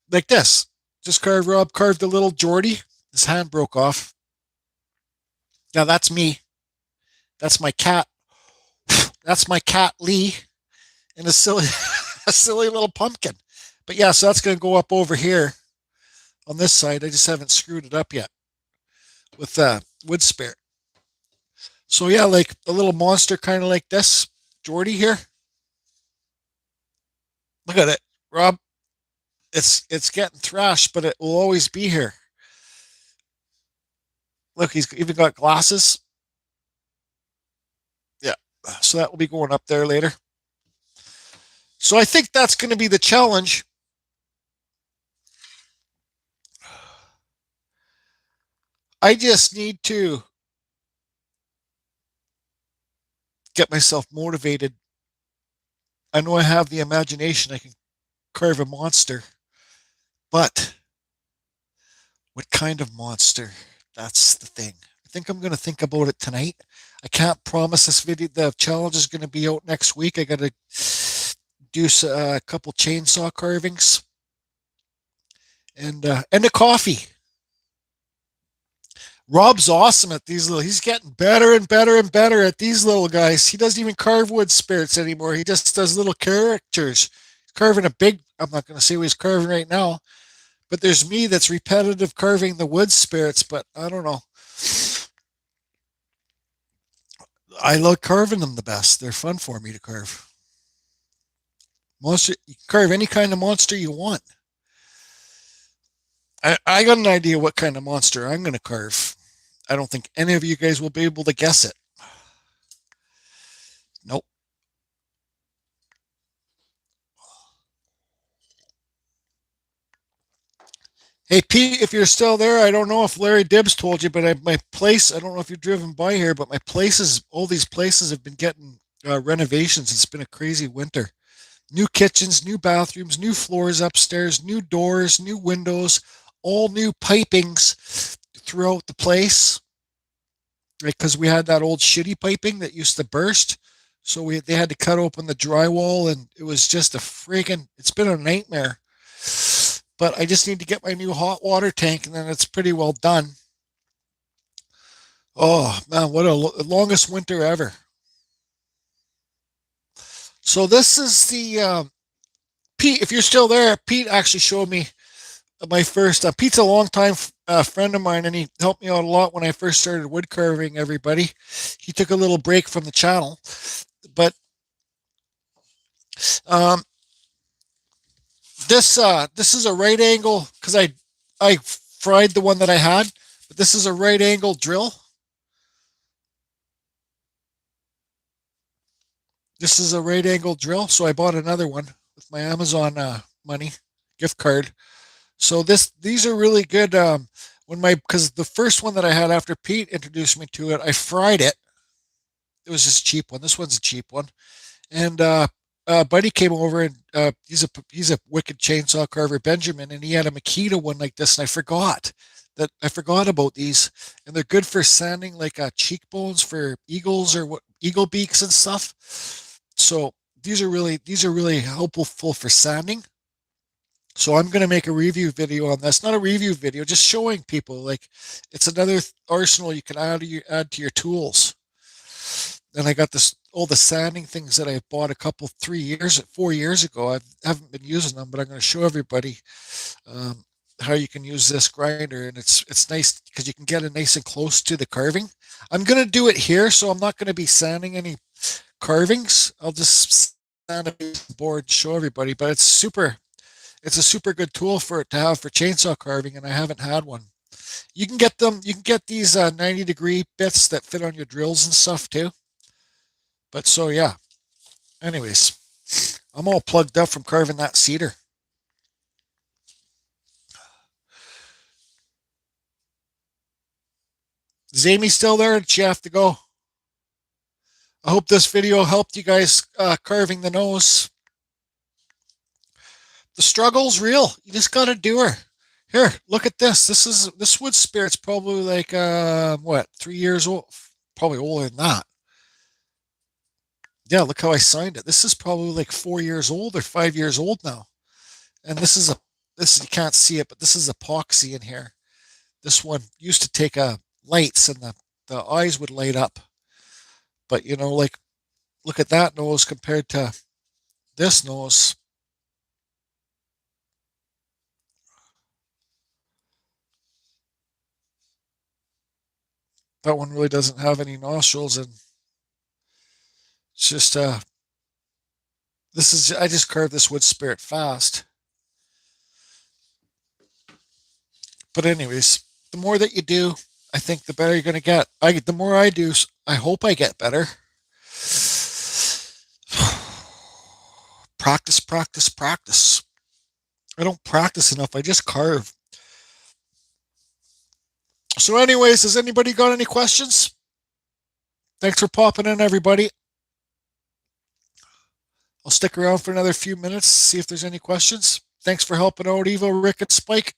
Like this. Just Rob carved a little Geordie. His hand broke off. Now that's me. That's my cat. That's my cat Lee, and a silly little pumpkin. But yeah, so that's going to go up over here on this side. I just haven't screwed it up yet with the wood spirit. So yeah, like a little monster kind of like this. Jordy here. Look at it, Rob. It's getting thrashed, but it will always be here. Look, he's even got glasses. Yeah. So that will be going up there later. So I think that's going to be the challenge. I just need to get myself motivated. I know I have the imagination. I can carve a monster, but what kind of monster? That's the thing. I think I'm going to think about it tonight. I can't promise this video. The challenge is going to be out next week. I got to do a couple chainsaw carvings and a coffee. Rob's awesome at these little. He's getting better and better and better at these little guys. He doesn't even carve wood spirits anymore. He just does little characters. Carving a big. I'm not going to say what he's carving right now, but there's me that's repetitive carving the wood spirits. But I don't know. I love carving them the best. They're fun for me to carve. Monster, you can carve any kind of monster you want. I got an idea what kind of monster I'm going to carve. I don't think any of you guys will be able to guess it. Nope. Hey, Pete, if you're still there, I don't know if Larry Dibbs told you, but my place, I don't know if you've driven by here, but my places, all these places have been getting renovations. It's been a crazy winter. New kitchens, new bathrooms, new floors upstairs, new doors, new windows, all new pipings throughout the place. Right, because we had that old shitty piping that used to burst. So they had to cut open the drywall, and it was just a freaking, it's been a nightmare. But I just need to get my new hot water tank, and then it's pretty well done. Oh, man, what a longest winter ever. So this is the, Pete, if you're still there, Pete actually showed me my first, Pete's a long time friend of mine, and he helped me out a lot when I first started wood carving, everybody. He took a little break from the channel, but um, this is a right angle, because I fried the one that I had, but this is a right angle drill. This is a right angle drill, so I bought another one with my Amazon money gift card. So these are really good. Because the first one that I had after Pete introduced me to it, I fried it. It was just a cheap one. This one's a cheap one, and buddy came over, and he's a wicked chainsaw carver, Benjamin, and he had a Makita one like this, and I forgot about these, and they're good for sanding like cheekbones for eagles or what eagle beaks and stuff. So these are really helpful for sanding. So I'm going to make a review video on this. Not a review video, just showing people like it's another arsenal you can add to your tools. And I got all the sanding things that I bought 4 years ago. I haven't been using them, but I'm going to show everybody how you can use this grinder, and it's nice because you can get it nice and close to the carving. I'm going to do it here, so I'm not going to be sanding any carvings. I'll just sand a board and show everybody. But it's a super good tool for it to have for chainsaw carving, and I haven't had one. You can get them. You can get these 90-degree bits that fit on your drills and stuff too. But so yeah. Anyways, I'm all plugged up from carving that cedar. Is Amy still there? Or did she have to go? I hope this video helped you guys carving the nose. The struggle's real. You just got to do her. Here, look at this. This wood spirit's probably like what, 3 years old? Probably older than that. Yeah, look how I signed it. This is probably like 4 years old or 5 years old now. And this you can't see it, but this is epoxy in here. This one used to take lights, and the eyes would light up. But like look at that nose compared to this nose. That one really doesn't have any nostrils, and it's just I just carved this wood spirit fast. But anyways, the more that you do, I think the better you're going to get. The more I do, I hope I get better. Practice, practice, practice. I don't practice enough. I just carve. So anyways, has anybody got any questions? Thanks for popping in, everybody. I'll stick around for another few minutes, see if there's any questions. Thanks for helping out, Evo, Rick, and Spike.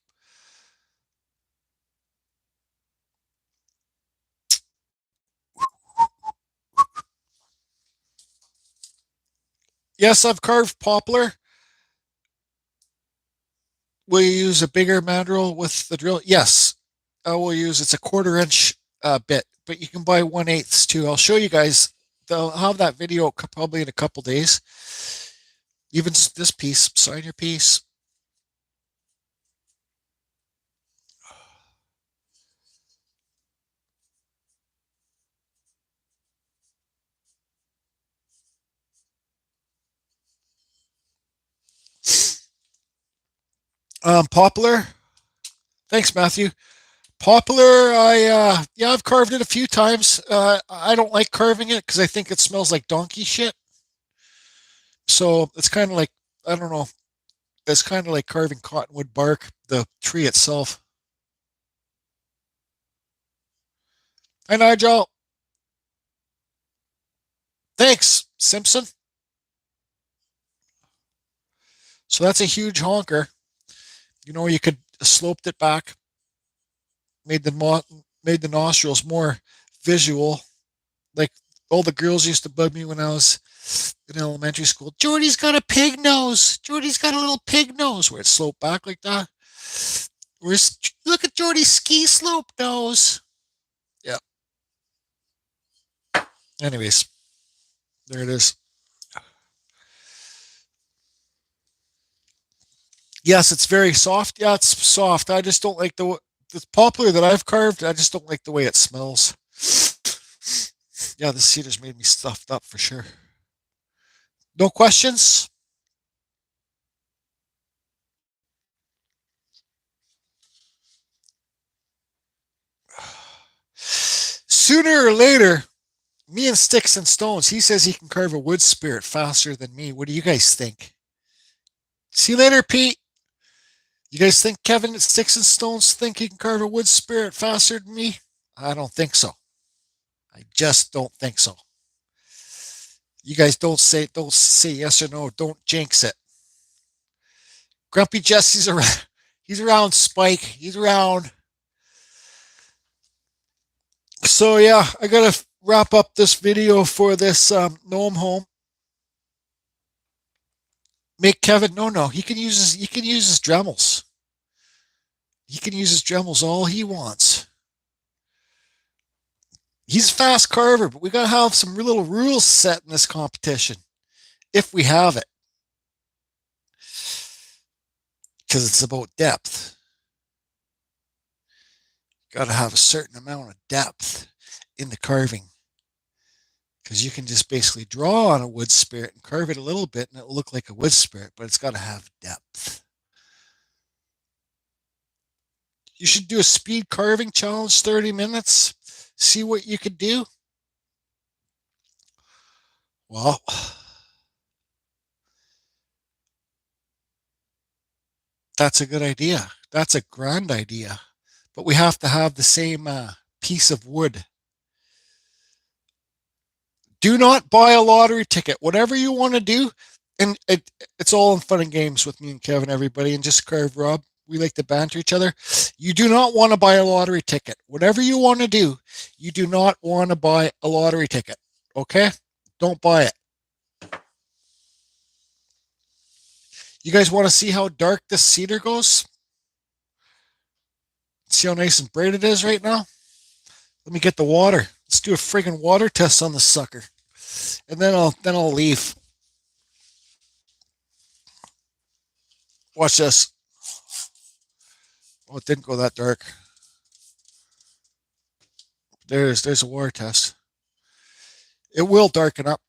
Yes, I've carved poplar. Will you use a bigger mandrel with the drill? Yes, I will use. It's a 1/4 inch bit, but you can buy 1/8 too. I'll show you guys. They'll have that video probably in a couple days. Even this piece, sign your piece. Poplar. Thanks, Matthew. Poplar, I've carved it a few times. I don't like carving it because I think it smells like donkey shit. So it's kind of like, I don't know. It's kind of like carving cottonwood bark, the tree itself. Hi, Nigel. Thanks, Simpson. So that's a huge honker. You know, you could sloped it back, made the nostrils more visual. Like all the girls used to bug me when I was in elementary school. Jordy's got a pig nose. Jordy's got a little pig nose, where it sloped back like that. Look at Jordy's ski slope nose. Yeah. Anyways, there it is. Yes, it's very soft. Yeah, it's soft. I just don't like the poplar that I've carved. I just don't like the way it smells. Yeah, the cedar's made me stuffed up for sure. No questions? Sooner or later, me and Sticks and Stones, he says he can carve a wood spirit faster than me. What do you guys think? See you later, Pete. You guys think Kevin at Sticks and Stones think he can carve a wood spirit faster than me? I don't think so. I just don't think so. You guys don't say yes or no. Don't jinx it. Grumpy Jesse's around. He's around, Spike. He's around. So yeah, I gotta wrap up this video for this gnome home. Make Kevin no. He can use his Dremels. He can use his Dremels all he wants. He's a fast carver, but we gotta have some little rules set in this competition, if we have it, because it's about depth. Got to have a certain amount of depth in the carving, because you can just basically draw on a wood spirit and carve it a little bit and it'll look like a wood spirit, but it's got to have depth. You should do a speed carving challenge, 30 minutes. See what you could do. Well, that's a good idea. That's a grand idea. But we have to have the same piece of wood. Do not buy a lottery ticket. Whatever you want to do, and it's all in fun and games with me and Kevin, everybody, and just carve Rob. We like to banter each other. You do not want to buy a lottery ticket. Whatever you want to do, you do not want to buy a lottery ticket. Okay? Don't buy it. You guys want to see how dark this cedar goes? See how nice and bright it is right now? Let me get the water. Let's do a friggin' water test on the sucker. And then I'll leave. Watch this. Oh, it didn't go that dark. There's a water test. It will darken up.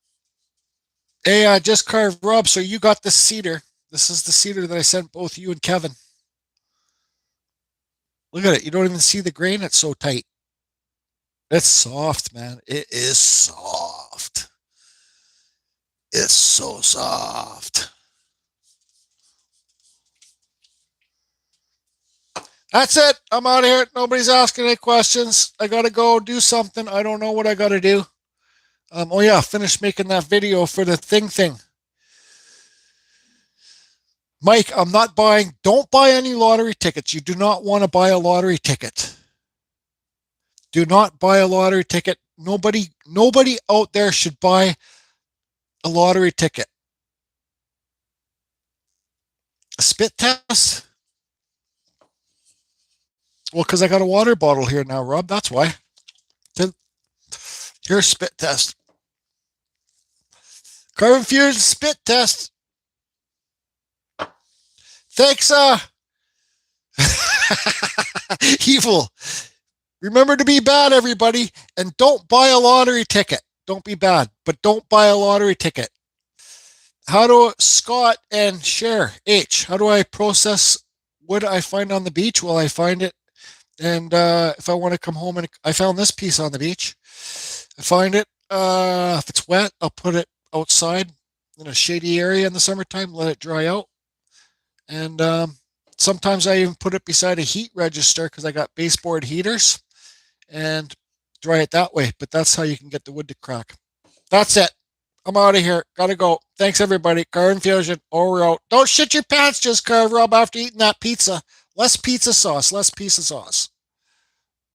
Hey, I just carved Rob, so you got the cedar. This is the cedar that I sent both you and Kevin. Look at it. You don't even see the grain. It's so tight. It's soft, man. It is soft. It's so soft. That's it. I'm out of here. Nobody's asking any questions. I got to go do something. I don't know what I got to do. Oh, yeah. Finish making that video for the thing. Mike, I'm not buying. Don't buy any lottery tickets. You do not want to buy a lottery ticket. Do not buy a lottery ticket. Nobody out there should buy a lottery ticket. A spit test? Well, because I got a water bottle here now, Rob. That's why. Here's spit test. Carbon fusion spit test. Thanks, Evil. Remember to be bad, everybody, and don't buy a lottery ticket. Don't be bad, but don't buy a lottery ticket. How do Scott and Cher H? How do I process wood I find on the beach? Well, I find it, and if I want to come home and I found this piece on the beach, I find it. If it's wet, I'll put it outside in a shady area in the summertime. Let it dry out, and sometimes I even put it beside a heat register because I got baseboard heaters and dry it that way. But that's how you can get the wood to crack. That's it. I'm out of here. Gotta go. Thanks, everybody. Carbon fusion. Over out. Don't shit your pants, just Rob, after eating that pizza. Less pizza sauce. Less pizza sauce.